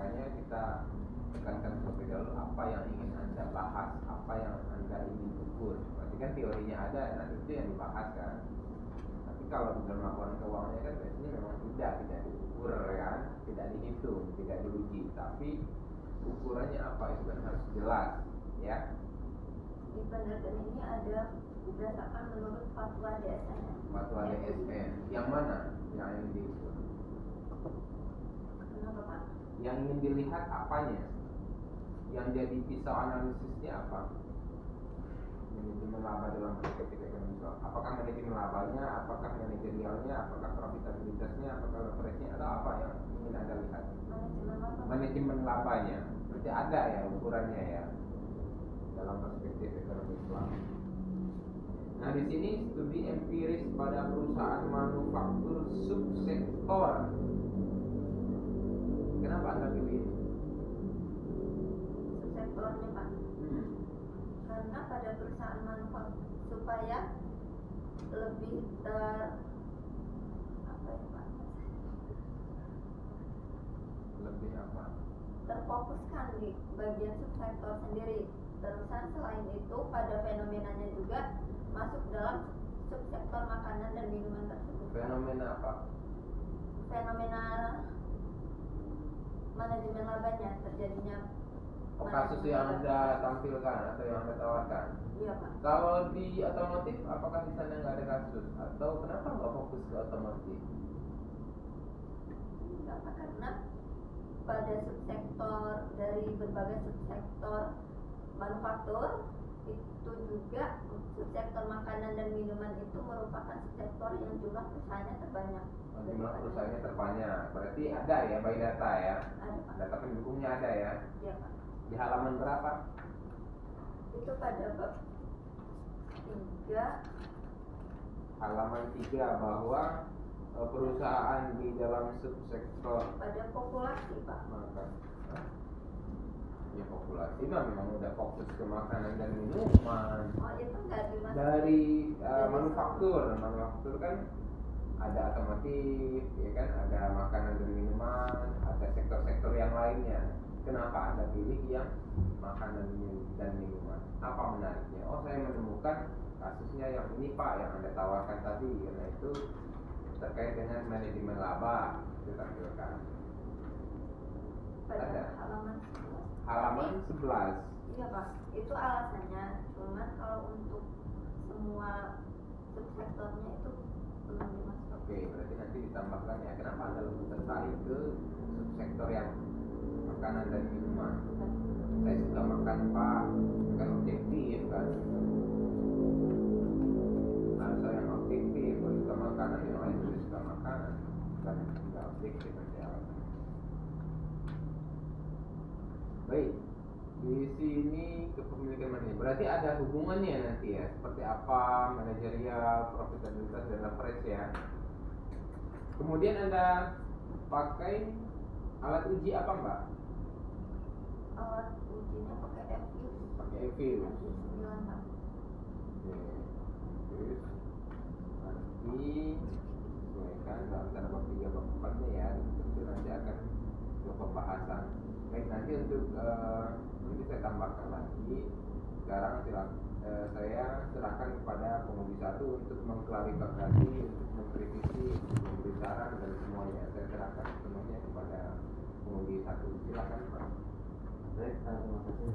makanya kita tekankan terlebih dahulu apa yang ingin Anda bahas, apa yang Anda ingin ukur. Berarti kan teorinya ada, nanti itu yang dibahas kan. Tapi kalau di dalam laporan keuangannya kan biasanya memang tidak diukur kan, tidak dihitung, tidak diuji, tapi ukurannya apa itu kan harus jelas ya. Di penelitian ini ada berdasarkan menurut fatwa DSN. Fatwa DSN yang mana yang ingin diukur? Kenapa Pak? Yang ingin dilihat apanya? Yang jadi pisau analisisnya apa? Manajemen laba dalam perspektif ekonomi. Apakah manajemen labanya, apakah manajerialnya, apakah profitabilitasnya, apakah leverage-nya, atau apa yang ingin Anda lihat? Manajemen labanya. Berarti ada ya ukurannya ya dalam perspektif ekonomi Islam. Nah di sini studi empiris pada perusahaan manufaktur subsektor. Kenapa Anda pilih ini? Subsektornya Pak. Karena pada perusahaan manufaktur supaya lebih lebih apa? Terfokuskan di bagian subsektor sendiri. Terusan selain itu pada fenomenanya juga masuk dalam subsektor makanan dan minuman tersebut. Fenomena apa? Fenomena manajemen labanya terjadinya. Kasus yang Anda tampilkan atau yang Anda tawarkan? Iya Pak. Kalau di otomotif, apakah di sana nggak ada kasus? Atau kenapa nggak fokus ke otomotif? Enggak Pak, karena pada subsektor dari berbagai subsektor manufaktur itu juga subsektor makanan dan minuman itu merupakan subsektor yang jumlah perusahaannya terbanyak. Jumlah perusahaannya terbanyak, berarti ada ya by data ya? Ada Pak. Data pendukungnya ada ya? Iya Pak. Di halaman berapa? Itu pada bab 3. Halaman 3 bahwa perusahaan di dalam subsektor Pada populasi Pak. maka ya populasi memang udah fokus ke makanan dan minuman. Oh itu nggak dimasuk Dari manufaktur kan ada otomotif, ya kan, ada makanan dan minuman, ada sektor-sektor yang lainnya. Kenapa Anda pilih yang makanan dan minuman? Apa menariknya? Oh saya menemukan kasusnya yang ini Pak, yang Anda tawarkan tadi, karena itu terkait dengan manajemen laba. Itu tampilkan. pada Ada. halaman 11. Halaman 11. Iya Pak, itu alasannya. Cuman kalau untuk semua subsektornya itu belum dimasuk. Oke, berarti nanti ditambahkan ya. Kenapa Anda lebih tertarik ke subsektor yang makanan dan minuman? Saya suka makan Pak, kan objektif kan. Harus yang objektif, kalau suka makanan yang lain juga suka makanan, kan tidak objektif nanti alasan. Baik, di sini kepemilikan manajemen. Berarti ada hubungannya nanti ya, seperti apa manajerial, profitabilitas dan leverage ya. Kemudian Anda pakai alat uji apa Mbak? Alat ujinya pakai EVIS. Pakai EVIS. EVIS 9 Pak. Oke, terus nanti sesuaikan dalam cara bab 3 bab 4-nya ya. Itu nanti akan ke pembahasan. Baik, nanti untuk nanti saya tambahkan lagi. Sekarang saya serahkan kepada penguji 1 untuk mengklarifikasi, untuk mengkritisi, memberi saran dan semuanya. Saya serahkan sepenuhnya kepada penguji 1. Silakan Pak. Baik, terima kasih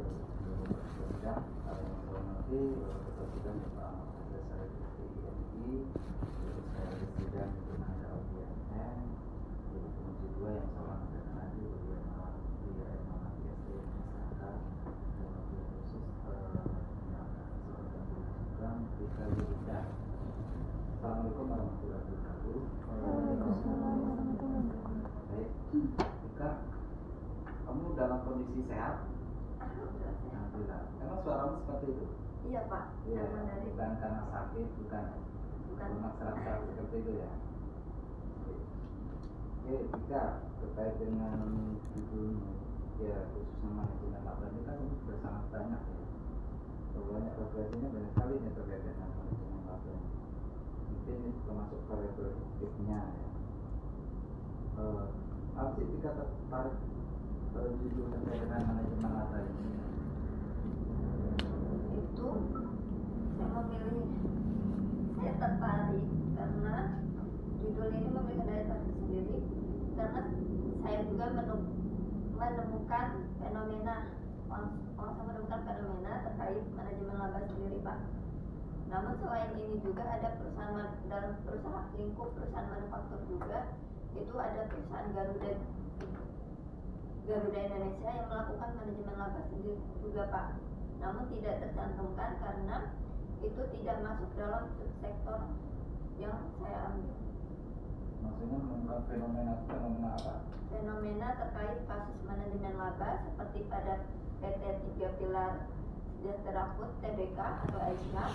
sudah menghormati Bapak Sidang Bapak Ahmad saya dari IMI, saya dari Sidang dengan ada OBNN, jadi komisi 2 yang sama dengan Adi, bagian PSD masyarakat, dan wabil khusus penyelenggaraan kita Yudha. Assalamualaikum warahmatullahi wabarakatuh. Baik, Ika, kamu dalam kondisi sehat? Alhamdulillah. Emang suaramu seperti itu? Iya Pak. Iya. Dari Bukan karena sakit, bukan lemak serat seperti itu ya. Oke, Ika, terkait dengan judul ya khususnya manajemen laba ini kan ini sudah sangat banyak ya. Banyak referensinya banyak sekali nih terkait dengan manajemen laba. Mungkin ini termasuk variabel objektifnya ya. Apa sih Ika tertarik judul terkait dengan manajemen laba ini? Itu saya tertarik karena judul ini memberikan daya tarik sendiri, karena saya juga menemukan fenomena terkait manajemen laba sendiri, Pak. Namun selain ini juga ada dalam lingkup perusahaan manufaktur juga, itu ada perusahaan Garuda Indonesia yang melakukan manajemen laba sendiri juga, Pak. Namun tidak tercantumkan karena itu tidak masuk dalam subsektor yang saya ambil. Maksudnya menemukan fenomena apa? Fenomena terkait kasus manajemen laba seperti pada PT 3 Pilar Sejahtera Food Tbk atau Aisyah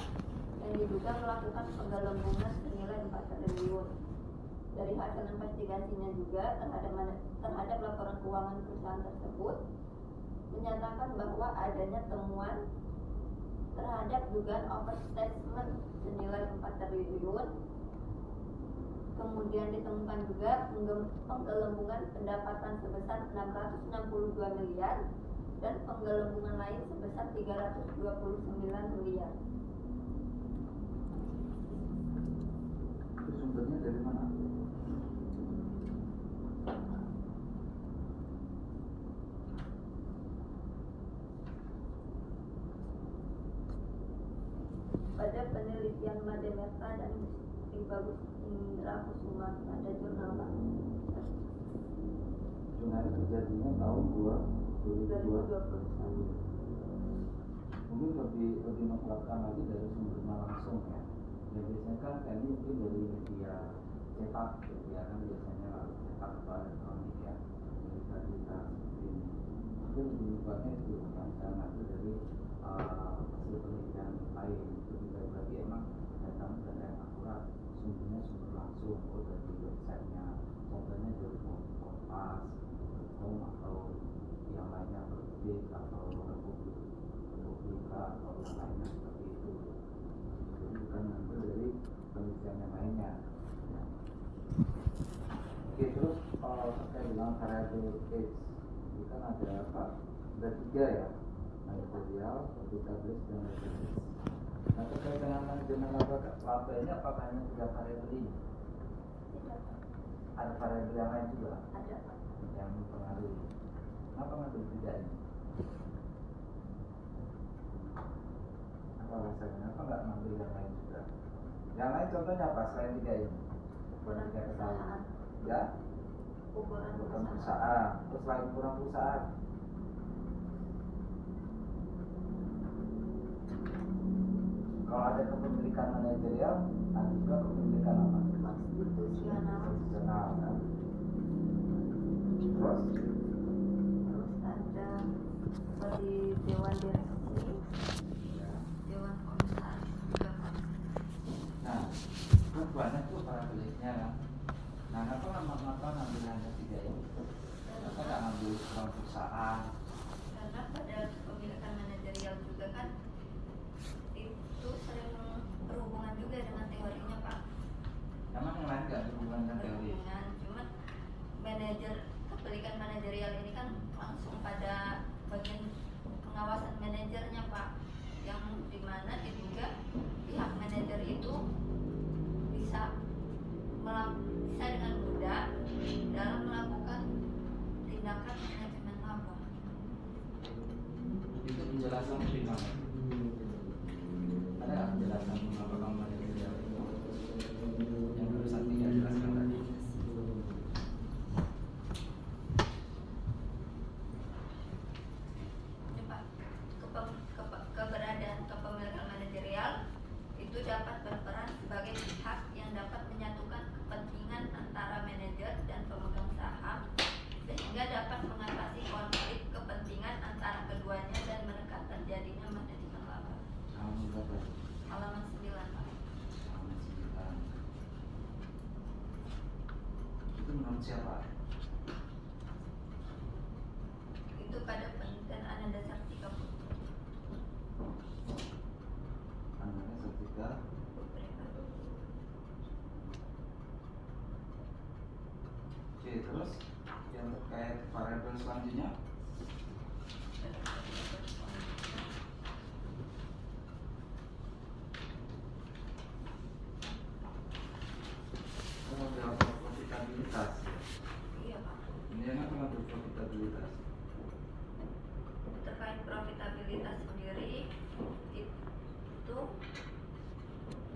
yang diduga melakukan penggelembungan senilai 4 triliun. Dari hasil investigasinya juga terhadap laporan keuangan perusahaan tersebut menyatakan bahwa adanya temuan terhadap dugaan overstatement senilai 4 triliun. Kemudian ditemukan juga penggelembungan pendapatan sebesar 662 miliar dan penggelembungan lain sebesar 329 miliar. Itu sumbernya dari mana? Pada penelitian Mademeta dan Bagus Indra Kusuma pada jurnal, Pak. Jurnal terjadinya tahun 2020. Mungkin lebih mengungkapkan lagi dari sumbernya langsung ya. Ya biasanya kan kami mungkin dari media cetak, ya kan biasanya cetak atau elektronik ya, dari berita seperti ini. Mungkin lebih mengungkapnya itu yang saya ngambil dari hasil penelitian lain, itu tidak berarti emang datang data yang akurat, sumbernya sumber langsung, dari websitenya, contohnya dari Kompas, atau yang lainnya Republik atau Republika atau yang lainnya seperti itu. Jadi bukan ngambil dari penelitian yang lainnya. Ya. Oke, terus terkait dengan variable X, ini kan ada apa? Ada 3 ya, manajerial, database, dan database. Nah, terkait dengan manajemen laba ini apakah hanya 3 variabel ini? Tidak, Pak. Ada variabel yang lain juga? Ada, Pak. Yang mempengaruhi. Kenapa ngambil 3 ini? Apa alasannya? Kenapa nggak ngambil yang lain juga? Yang lain contohnya apa selain 3 ini? Ukuran perusahaan. Ya? Ukuran Perusahaan. Terus selain ukuran perusahaan? Kalau ada kepemilikan manajerial, ada juga kepemilikan apa? Konstitusional kan? Terus ada seperti Dewan Direksi, ya. Dewan Komisaris juga, Pak. Nah, kan banyak tuh para belinya kan. Nah, kenapa ngambil hanya 3 ini? Kenapa nggak ngambil ukuran perusahaan? Karena pada kepemilikan manajerial juga kan itu sering berhubungan juga dengan teorinya, Pak. Emang yang lain nggak berhubungan dengan teori? Berhubungan, cuma kepemilikan manajerial ini kan langsung pada bagian pengawasan manajernya, Pak, yang dimana diduga pihak manajer itu bisa dengan mudah dalam melakukan tindakan manajemen laba. Itu penjelasan di mana? Ada nggak penjelasan mengapa manajerial itu yang baru saat ini jelaskan tadi? Ini, Pak, keberadaan kepemilikan manajerial itu dapat berperan sebagai pihak yang dapat menyatukan kepentingan antara manajer dan pemegang saham sehingga dapat mengatasi konflik kepentingan antara keduanya dan menekan terjadinya manajemen laba. Halaman 9, Pak. Halaman 9. Itu menurut siapa? Itu pada penelitian Ananda Sartika Putri. Ananda Sartika. Oke, terus yang terkait variabel selanjutnya? profitabilitas sendiri itu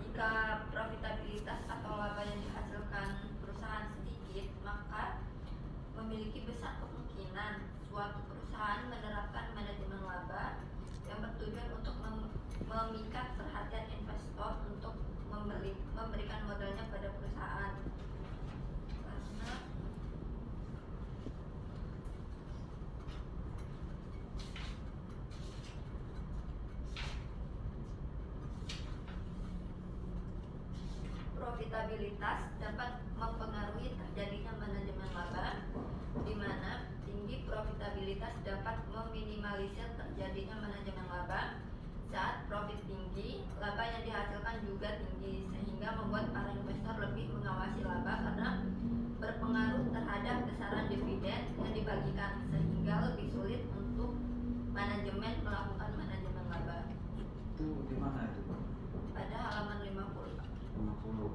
jika profitabilitas atau laba yang dihasilkan perusahaan sedikit, maka memiliki besar kemungkinan suatu perusahaan menerapkan manajemen laba yang bertujuan untuk memikat perhatian investor untuk memberikan modalnya pada perusahaan. Karena profitabilitas dapat mempengaruhi terjadinya manajemen laba, di mana tinggi profitabilitas dapat meminimalisir terjadinya manajemen laba. Saat profit tinggi, laba yang dihasilkan juga tinggi, sehingga membuat para investor lebih mengawasi laba karena berpengaruh terhadap besaran dividen yang dibagikan, sehingga lebih sulit untuk manajemen melakukan manajemen laba. Itu di mana itu, Pak? Pada halaman 50. 50.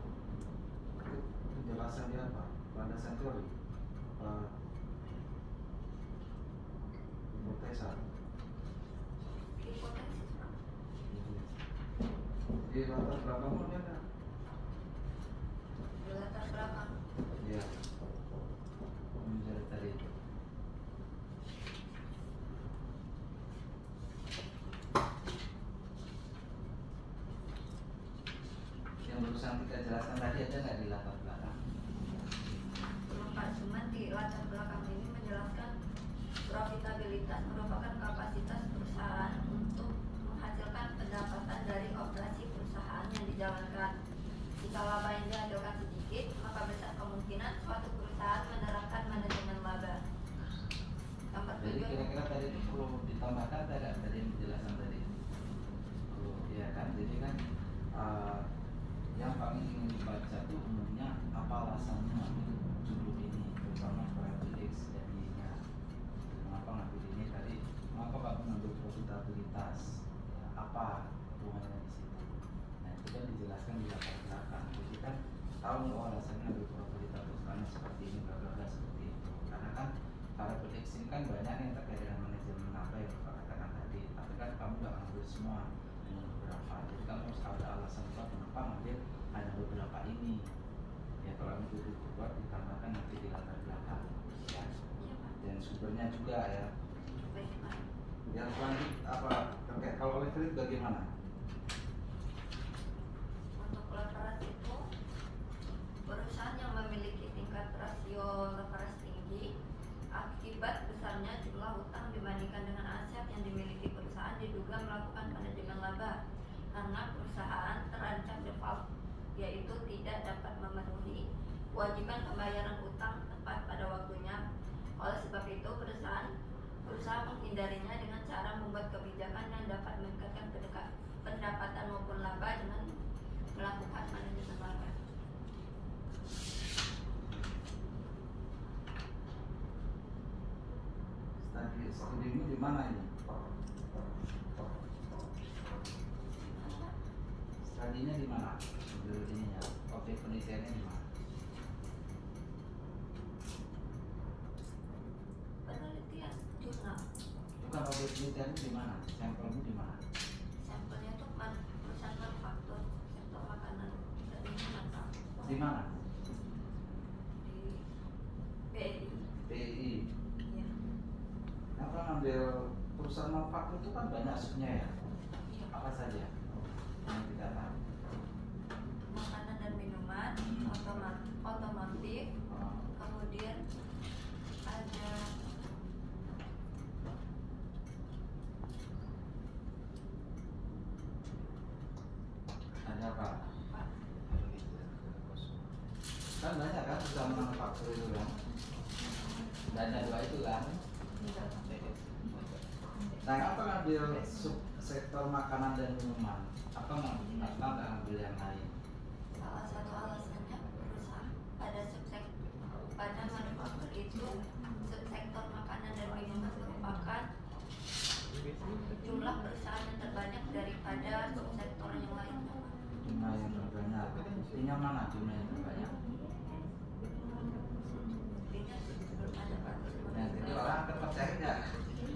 Itu penjelasannya apa? Landasan teori? Hipotesa? Hipotesis, Pak. Di latar belakangnya ada? Di latar belakang. Iya. Menjadi tadi. Yang barusan kita jelaskan tadi ada nggak di latar belakang? Belum, Pak, cuman di latar belakang ini menjelaskan profitabilitas merupakan kapasitas perusahaan untuk menghasilkan pendapatan dari operasi perusahaan yang dijalankan. Jika laba yang dihasilkan sedikit, maka besar kemungkinan suatu perusahaan menerapkan manajemen laba yang Jadi bertujuan kira-kira tadi itu perlu ditambahkan tidak tadi penjelasan tadi? Perlu, ya kan? Jadi kan yang paling ingin dibaca itu umumnya apa alasannya ngambil judul ini, terutama profitabilitas jadinya. Mengapa ngambil ini tadi? Mengapa kamu ngambil profitabilitas? Ya, apa hubungannya di situ? Nah itu kan dijelaskan di latar belakang. Jadi kan tahu alasannya ngambil profitabilitas karena seperti ini, bla bla bla seperti itu. Karena kan para prediksi kan banyak yang terkait dengan manajemen apa yang Bapak katakan tadi. Tapi kan kamu nggak ngambil semua, hanya beberapa. Jadi kamu harus ada alasan kenapa ngambil hanya beberapa ini. Ya kalau itu dibuat ditambahkan nanti di latar belakang. Ya. Iya, Pak. Dan sumbernya juga ya. Baik, Pak. Yang selanjutnya apa terkait kalau leverage bagaimana? Untuk leverage itu perusahaan yang memiliki tingkat rasio leverage tinggi akibat besarnya jumlah utang dibandingkan dengan aset yang dimiliki perusahaan diduga melakukan manajemen laba karena perusahaan terancam default, yaitu tidak dapat memenuhi kewajiban pembayaran utang tepat pada waktunya. Oleh sebab itu berusaha menghindarinya dengan cara membuat kebijakan yang dapat meningkatkan pendapatan maupun laba dengan melakukan manajemen laba. Studinya di mana ini? Studinya di mana? Ininya, objek penelitiannya di mana? Penelitian jurnal. Bukan objek penelitiannya di mana? Sampelnya di mana? Sampelnya itu perusahaan manufaktur sektor makanan dan minuman, Pak. Di mana? Di BI. BI. Iya. Kenapa ngambil perusahaan manufaktur itu kan banyak subnya ya? Iya. Apa saja yang kita tahu? Makanan dan minuman, otomotif, kemudian ada Ada apa? Pak, Kan banyak kan perusahaan manufaktur itu kan? Banyak dua itu kan? Nah, apa ngambil sektor makanan dan minuman? Apa nggak ngambil yang lain? salah satu alasannya perusahaan pada manufaktur itu subsektor makanan dan minuman merupakan jumlah perusahaan yang terbanyak daripada subsektor yang lainnya, Pak. Jumlah yang terbanyak. Artinya mana jumlah yang terbanyak? Intinya belum ada, Pak. Nah, jadi orang akan percaya nggak?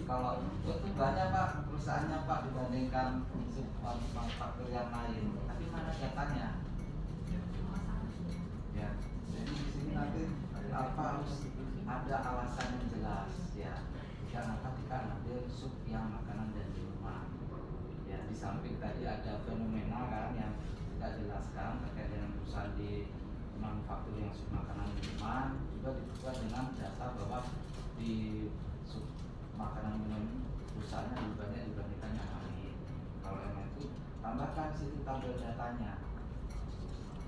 Kalau itu banyak Pak perusahaannya Pak dibandingkan submanufaktur yang lain, tapi mana datanya? Ya, jadi di sini nanti harus ada alasan yang jelas ya. Kenapa kita ambil sub yang makanan dan minuman? Ya, di samping tadi ada fenomena kan yang kita jelaskan terkait dengan perusahaan di manufaktur yang sub makanan dan minuman, juga dibuat dengan dasar bahwa di sub makanan minum perusahaannya lebih banyak dibandingkan yang lain. Kalau emang itu tambahkan situ tabel datanya.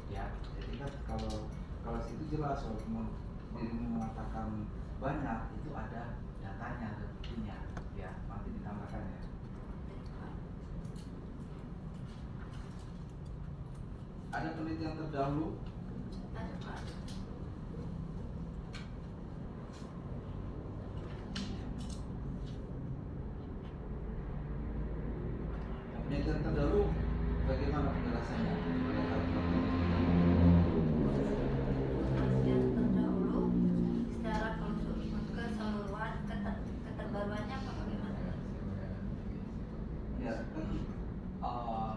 Ya, jadi kan kalau situ jelas walaupun dirimu mengatakan banyak itu ada datanya dan buktinya. Ya, nanti ditambahkan ya. Ada penelitian terdahulu? Ada Pak. Penelitian terdahulu bagaimana penjelasannya? Yang terdahulu secara keseluruhan keterbaruannya apa bagaimana? Ya kan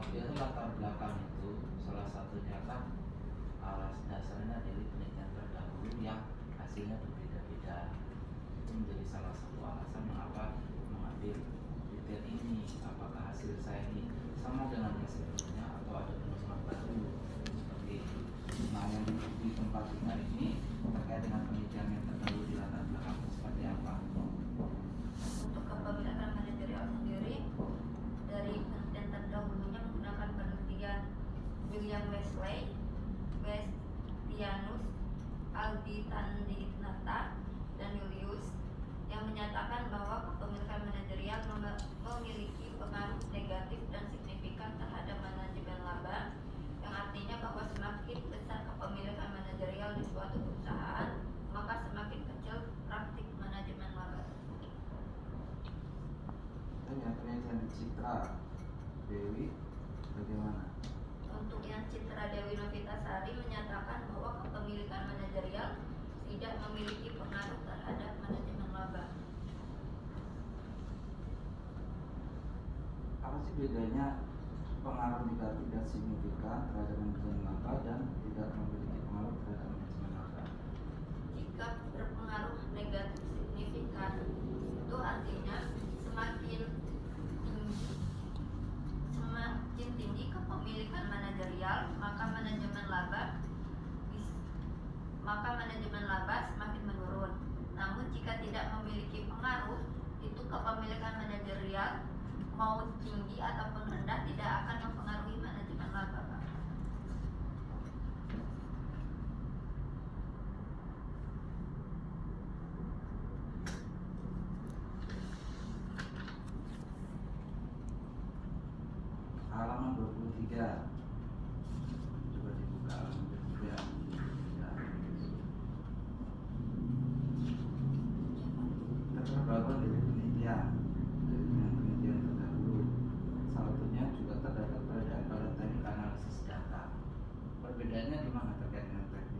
biasa latar belakang itu salah satunya kan alas dasarnya dari penelitian terdahulu yang hasilnya berbeda-beda. Itu menjadi salah satu alasan mengapa mengambil penelitian ini. Apakah hasil saya ini sama dengan yang sebelumnya atau ada penemuan baru seperti itu. Nah, yang di tempat kita ini terkait dengan penelitian yang terdahulu di latar belakang seperti apa? Untuk kepemilikan manajerial sendiri dari penelitian terdahulunya menggunakan penelitian William Wesley, Westianus, Aldi Tandinata, dan Julius yang menyatakan bahwa kepemilikan manajerial memiliki pengaruh negatif dan signifikan terhadap manajemen laba, yang artinya bahwa semakin besar kepemilikan manajerial di suatu perusahaan, maka semakin kecil praktik manajemen laba. Dan yang penelitian di Citra Dewi bagaimana? Untuk yang Citra Dewi Novitasari menyatakan bahwa kepemilikan manajerial tidak memiliki pengaruh terhadap manajemen laba. Apa sih bedanya pengaruh negatif dan signifikan terhadap manajemen laba dan tidak memiliki pengaruh terhadap manajemen laba? Jika berpengaruh negatif signifikan, itu artinya semakin tinggi kepemilikan manajerial, maka manajemen laba semakin menurun. Namun jika tidak memiliki pengaruh, itu kepemilikan manajerial mau tinggi ataupun rendah tidak akan mempengaruhi manajemen laba, Pak. Halaman 23. Coba dibuka halaman 23. Ya. Keterbaruan dari penelitian terdahulu. Salah satunya juga terdapat perbedaan pada teknik analisis data. Perbedaannya di mana terkait dengan teknik